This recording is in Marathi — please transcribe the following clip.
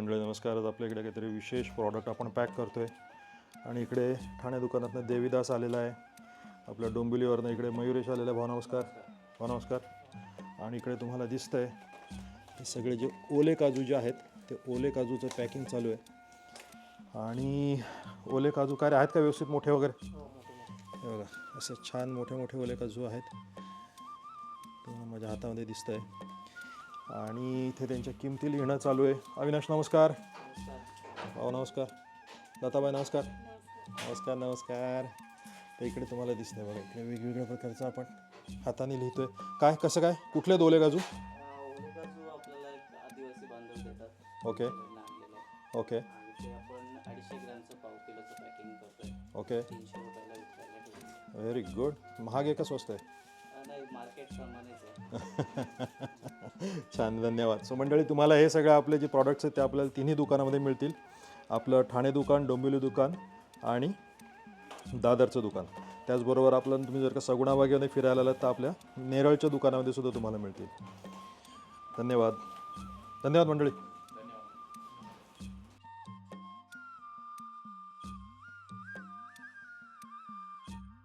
मंडळी नमस्कार. आज आपल्या इकडे काहीतरी विशेष प्रॉडक्ट आपण पॅक करतो आहे आणि इकडे ठाणे दुकानातनं देवीदास आलेला आहे. आपल्या डोंबिवलीवरनं इकडे मयुरेश आलेला आहे. भाऊ नमस्कार. भाऊ नमस्कार. आणि इकडे तुम्हाला दिसतं आहे हे सगळे जे ओले काजू जे आहेत ते ओले काजूचं पॅकिंग चालू आहे. आणि ओले काजू काय आहेत का व्यवस्थित मोठे वगैरे? हे बघा असे छान मोठे मोठे ओले काजू आहेत, तुम्हाला माझ्या हातामध्ये दिसतं आहे. आणि इथे त्यांच्या किमती लिहिणं चालू आहे. अविनाश नमस्कार. भाऊ नमस्कार. लताबाई नमस्कार. नमस्कार नमस्कार. तर इकडे तुम्हाला दिसतंय बघा, इकडे वेगवेगळ्या प्रकारचं आपण हाताने लिहितोय. काय कसं काय कुठले ओले काजू? ओले काजू आपल्याला एक आदिवासी बांधव देतात. ओके ओके आणि ते आपण 250 ग्रॅमचं पाव किलोचं पॅकिंग करतोय. ओके 300 रुपयाला विकायला ठेवलं. Very good. महाग आहे का स्वस्त आहे? नाही, मार्केट प्रमाणेच आहे. छान धन्यवाद. सो मंडळी तुम्हाला हे सगळं आपले जे प्रॉडक्ट्स आहेत ते आपल्याला तिन्ही दुकानामध्ये मिळतील. आपलं ठाणे दुकान, डोंबिवली दुकान आणि दादरचं दुकान. त्याचबरोबर आपलं तुम्ही जर का सगुणाबागेमध्ये फिरायला आलात तर आपल्या नेरळच्या दुकानामध्ये सुद्धा तुम्हाला मिळतील. धन्यवाद. धन्यवाद मंडळी.